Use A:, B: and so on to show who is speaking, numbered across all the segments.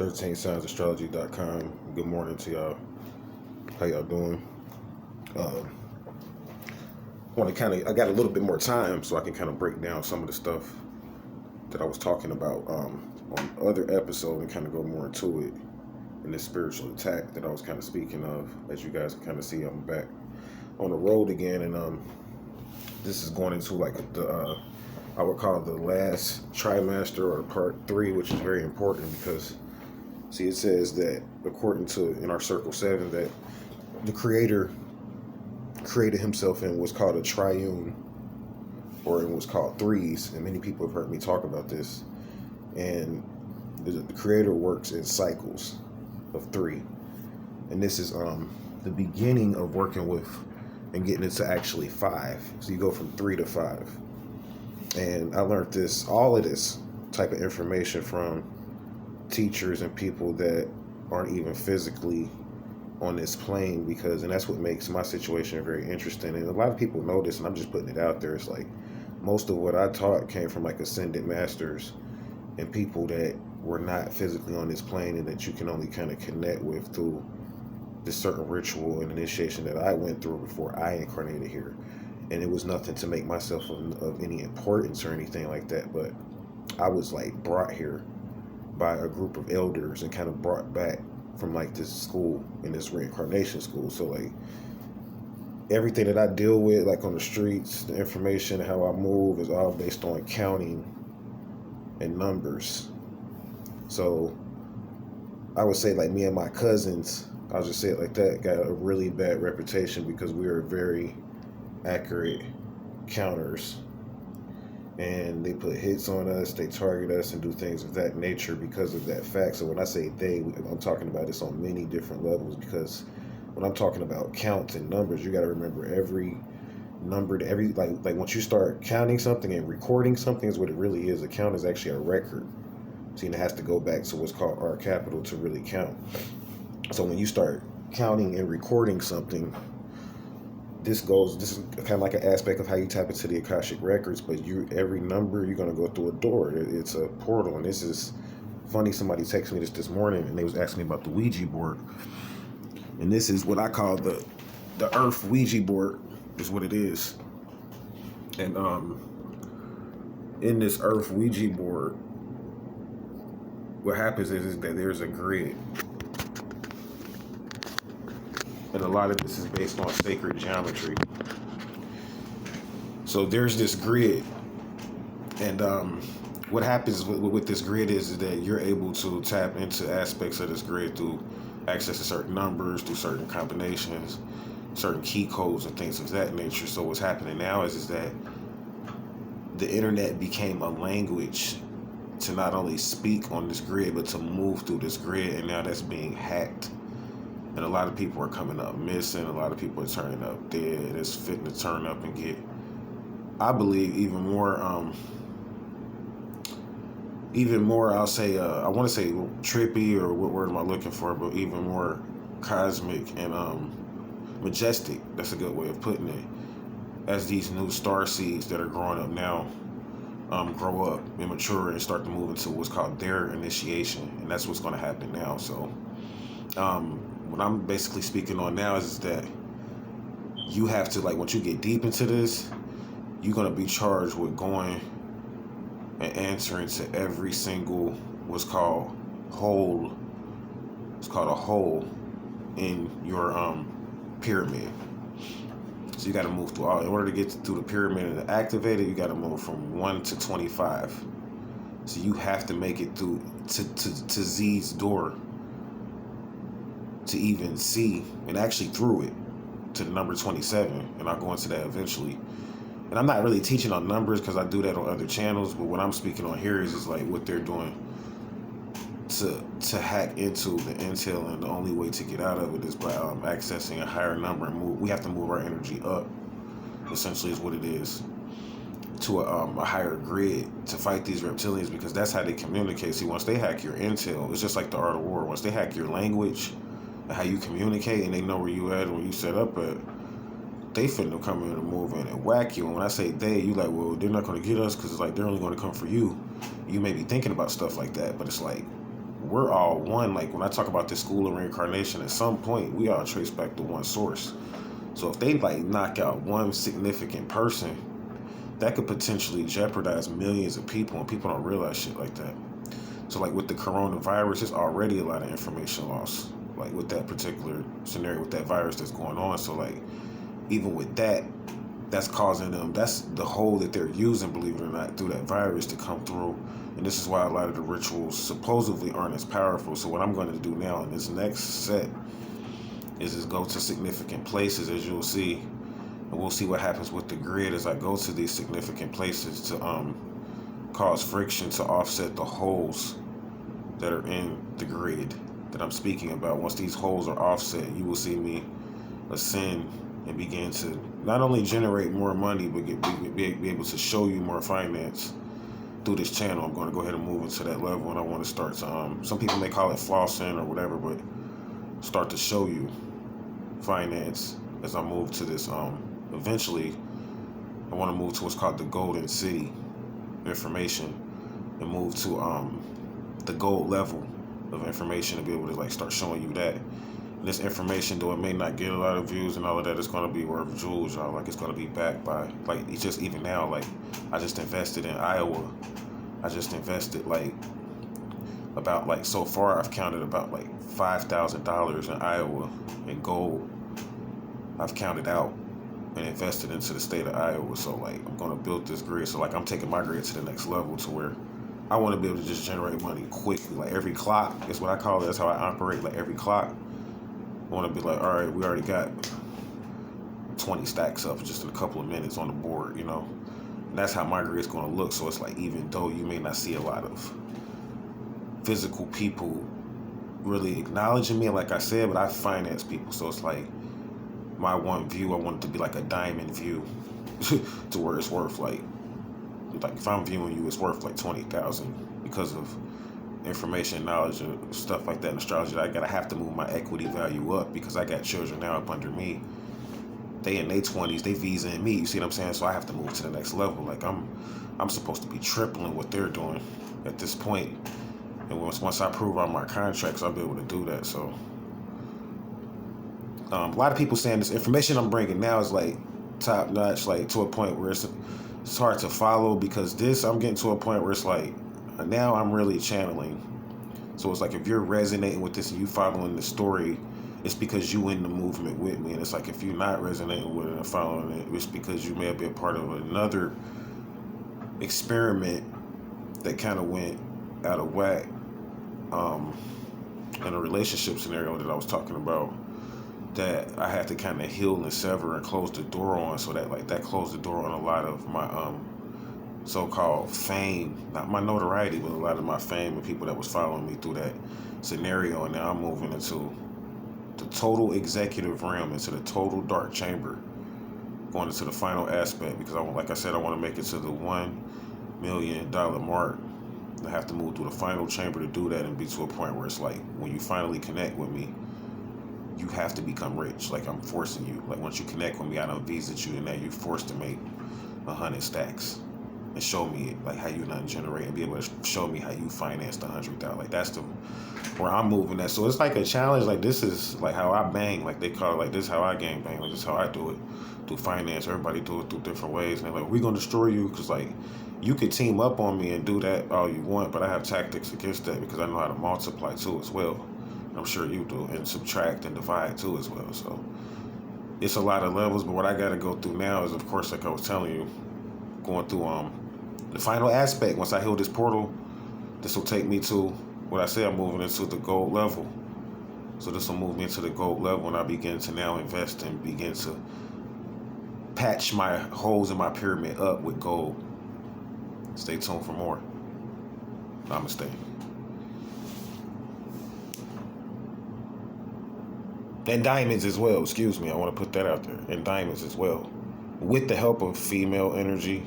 A: 13signsastrology.com. Good morning to y'all. How y'all doing? I got a little bit more time so I can kind of break down some of the stuff that I was talking about on other episode and kind of go more into it in this spiritual attack that I was kind of speaking of. As you guys can kind of see, I'm back on the road again, and this is going into like the I would call it the last trimester or part 3, which is very important because see, it says that according to in our circle 7 that the creator created himself in what's called a triune, or in what's called threes, and many people have heard me talk about this. And the creator works in cycles of 3, and this is the beginning of working with and getting into actually 5. So you go from 3 to 5. And I learned all of this type of information from teachers and people that aren't even physically on this plane, and that's what makes my situation very interesting. And a lot of people know this, and I'm just putting it out there. It's like most of what I taught came from like ascended masters and people that were not physically on this plane, and that you can only kind of connect with through this certain ritual and initiation that I went through before I incarnated here. And it was nothing to make myself of any importance or anything like that, but I was like brought here by a group of elders and kind of brought back from like this school, in this reincarnation school. So like everything that I deal with, like on the streets, the information, how I move, is all based on counting and numbers. So I would say like me and my cousins, I'll just say it like that, got a really bad reputation because we are very accurate counters, and they put hits on us, they target us and do things of that nature because of that fact. So when I say they, I'm talking about this on many different levels, because when I'm talking about counts and numbers, you got to remember every number, like once you start counting something and recording something is what it really is. A count is actually a record. See, and it has to go back to what's called R capital to really count. So when you start counting and recording something, this is kind of like an aspect of how you tap into the Akashic records. But every number, you're going to go through a door. It's a portal. And this is funny. Somebody texted me this morning, and they was asking me about the Ouija board. And this is what I call the Earth Ouija board, is what it is. And in this Earth Ouija board, what happens is that there's a grid. And a lot of this is based on sacred geometry. So there's this grid. And what happens with this grid is that you're able to tap into aspects of this grid through access to certain numbers, through certain combinations, certain key codes and things of that nature. So what's happening now is that the internet became a language to not only speak on this grid, but to move through this grid. And now that's being hacked. And a lot of people are coming up missing. A lot of people are turning up dead. It's fitting to turn up and get, I believe, even more, I'll say, I want to say trippy, or what word am I looking for, but even more cosmic and majestic. That's a good way of putting it. As these new star seeds that are growing up now grow up and mature and start to move into what's called their initiation. And that's what's going to happen now. So, what I'm basically speaking on now is that you have to, like, once you get deep into this, you're going to be charged with going and answering to every single what's called hole. It's called a hole in your pyramid. So you got to move through all. In order to get through the pyramid and activate it, you got to move from 1 to 25. So you have to make it through to Z's door to even see, and actually through it to the number 27, and I'll go into that eventually. And I'm not really teaching on numbers because I do that on other channels, but what I'm speaking on here is like what they're doing to hack into the intel, and the only way to get out of it is by accessing a higher number and move. We have to move our energy up, essentially, is what it is, to a higher grid to fight these reptilians, because that's how they communicate. See, once they hack your intel, it's just like the art of war. Once they hack your language, how you communicate, and they know where you at and where you set up at, they finna come in and move in and whack you. And when I say they, you like, well, they're not going to get us because it's like they're only going to come for you. You may be thinking about stuff like that, but it's like we're all one. Like when I talk about this school of reincarnation, at some point we all trace back to one source. So if they like knock out one significant person, that could potentially jeopardize millions of people, and people don't realize shit like that. So like with the coronavirus, there's already a lot of information loss. Like with that particular scenario, with that virus that's going on. So like even with that, that's causing them, that's the hole that they're using, believe it or not, through that virus to come through. And this is why a lot of the rituals supposedly aren't as powerful. So what I'm going to do now in this next set is just go to significant places, as you'll see, and we'll see what happens with the grid as I go to these significant places to cause friction to offset the holes that are in the grid that I'm speaking about. Once these holes are offset, you will see me ascend and begin to not only generate more money, but be able to show you more finance through this channel. I'm going to go ahead and move into that level, and I want to start to, some people may call it flossing or whatever, but start to show you finance as I move to this. Eventually, I want to move to what's called the Golden City information and move to the gold level of information to be able to like start showing you that. And this information, though it may not get a lot of views and all of that, it's going to be worth jewels, y'all. Like it's going to be backed by, like, it's just even now, like I just invested in Iowa. I just invested like about, like, so far I've counted about like $5,000 in Iowa in gold. I've counted out and invested into the state of Iowa. So like I'm going to build this grid. So like I'm taking my grid to the next level to where I want to be able to just generate money quickly. Like every clock is what I call it. That's how I operate. Like every clock, I want to be like, all right, we already got 20 stacks up just in a couple of minutes on the board, you know? And that's how my grid's going to look. So it's like, even though you may not see a lot of physical people really acknowledging me, like I said, but I finance people. So it's like my one view, I want it to be like a diamond view to where it's worth like if I'm viewing you, it's worth like 20,000 because of information, knowledge, and stuff like that in astrology. I gotta have to move my equity value up because I got children now up under me. They in their 20s, they visaing me. You see what I'm saying? So I have to move to the next level. Like I'm supposed to be tripling what they're doing at this point. And once I prove on my contracts, I'll be able to do that. So a lot of people saying this information I'm bringing now is like top notch, like to a point where it's hard to follow, because I'm getting to a point where it's like now I'm really channeling. So it's like if you're resonating with this and you following the story, it's because you in the movement with me. And it's like if you're not resonating with it and following it, it's because you may have been part of another experiment that kind of went out of whack in a relationship scenario that I was talking about, that I had to kind of heal and sever and close the door on. So that like that closed the door on a lot of my so-called fame, not my notoriety, but a lot of my fame and people that was following me through that scenario. And now I'm moving into the total executive realm, into the total dark chamber, going into the final aspect, because like I said, I want to make it to the $1 million mark. I have to move through the final chamber to do that and be to a point where it's like when you finally connect with me, you have to become rich. Like I'm forcing you. Like once you connect with me, I don't visit you, and now you're forced to make 100 stacks and show me like how you not generate and be able to show me how you financed 100,000. Like that's where I'm moving at. So it's like a challenge. Like this is like how I bang. Like they call it like this is how I gang bang. Like this is how I do it through finance. Everybody do it through different ways. And they're like, we're gonna destroy you because like you could team up on me and do that all you want, but I have tactics against that because I know how to multiply too as well. I'm sure you do, and subtract and divide too as well. So it's a lot of levels, but what I got to go through now is, of course, like I was telling you, going through the final aspect. Once I heal this portal, this will take me to what I say. I'm moving into the gold level. So this will move me into the gold level, and I begin to now invest and begin to patch my holes in my pyramid up with gold. Stay tuned for more. Namaste. And diamonds as well, excuse me, I want to put that out there. And diamonds as well, with the help of female energy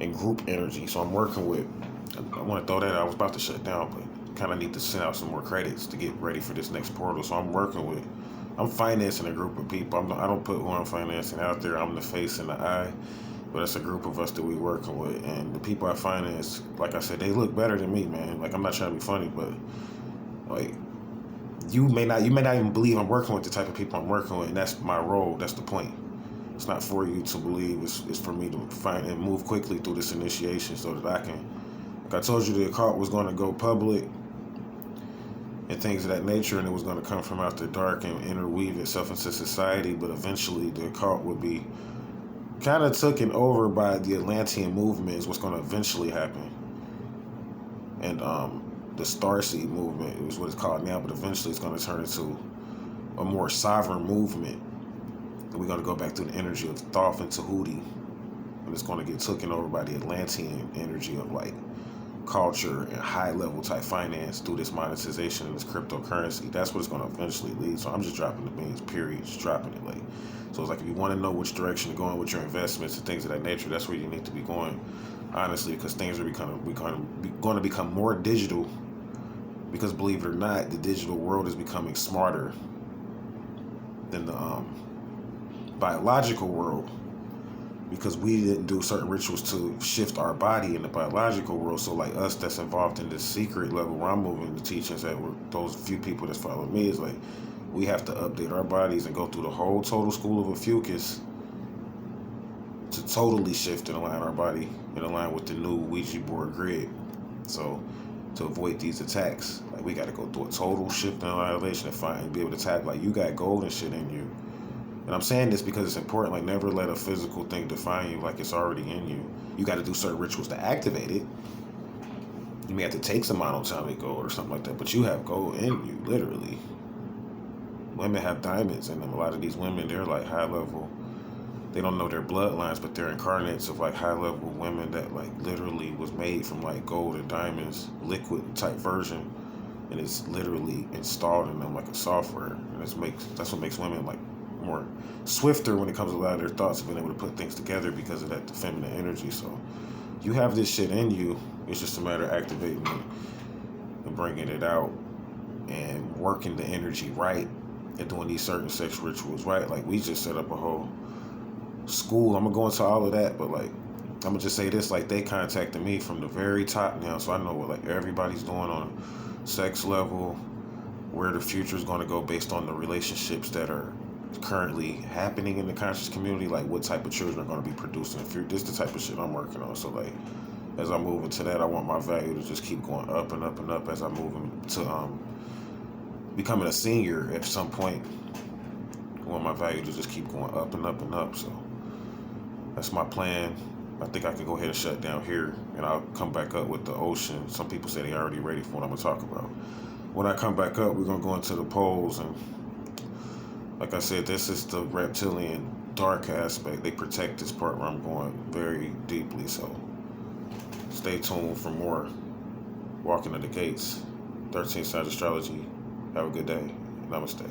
A: and group energy. So I'm working with, I want to throw that out. I was about to shut down, but kind of need to send out some more credits to get ready for this next portal. So I'm financing a group of people. I don't put who I'm financing out there. I'm the face and the eye, but it's a group of us that we working with. And the people I finance, like I said, they look better than me, man. Like I'm not trying to be funny, but Like, you may not even believe I'm working with the type of people I'm working with, and that's my role. That's the point. It's not for you to believe. It's for me to find and move quickly through this initiation so that I can, like I told you, the occult was going to go public and things of that nature, and it was going to come from out the dark and interweave itself into society. But eventually, the occult would be kind of taken over by the Atlantean movement. Is what's going to eventually happen, and the Starseed movement is what it's called now. But eventually, it's going to turn into a more sovereign movement. And we're going to go back to the energy of Thoth and Tahuti, and it's going to get taken over by the Atlantean energy of like culture and high level type finance through this monetization and this cryptocurrency. That's what it's going to eventually lead. So I'm just dropping the beans, period, just dropping it. Like, so it's like, if you want to know which direction to go in with your investments and things of that nature, that's where you need to be going, honestly, because things are going to become more digital, because believe it or not, the digital world is becoming smarter than the biological world, because we didn't do certain rituals to shift our body in the biological world. So like us that's involved in this secret level where I'm moving the teachings that were those few people that follow me, is like, we have to update our bodies and go through the whole total school of Ophiuchus to totally shift and align our body and align with the new Ouija board grid. So to avoid these attacks, like, we got to go through a total shift and annihilation and find and be able to tap. Like, you got gold and shit in you. And I'm saying this because it's important. Like, never let a physical thing define you. Like, it's already in you. You got to do certain rituals to activate it. You may have to take some monatomic gold or something like that, but you have gold in you, literally. Women have diamonds in them. A lot of these women, they're like high level. They don't know their bloodlines, but they're incarnates of like high level women that like literally was made from like gold and diamonds, liquid type version, and it's literally installed in them like a software. And that's what makes women like more swifter when it comes to a lot of their thoughts of being able to put things together because of that feminine energy. So you have this shit in you. It's just a matter of activating it and bringing it out and working the energy right and doing these certain sex rituals right. Like, we just set up a whole school. I'm gonna go into all of that, but like, I'm gonna just say this: like, they contacted me from the very top now, so I know what like everybody's doing on a sex level, where the future is going to go based on the relationships that are currently happening in the conscious community, like what type of children are going to be producing. This is the type of shit I'm working on. So like, as I move into that, I want my value to just keep going up and up and up as I move into becoming a senior at some point. I want my value to just keep going up and up and up. So that's my plan. I think I can go ahead and shut down here, and I'll come back up with the ocean. Some people say they're already ready for what I'm going to talk about. When I come back up, we're going to go into the poles, and like I said, this is the reptilian dark aspect. They protect this part where I'm going very deeply, so stay tuned for more Walking to the Gates, 13th Side Astrology. Have a good day. Namaste.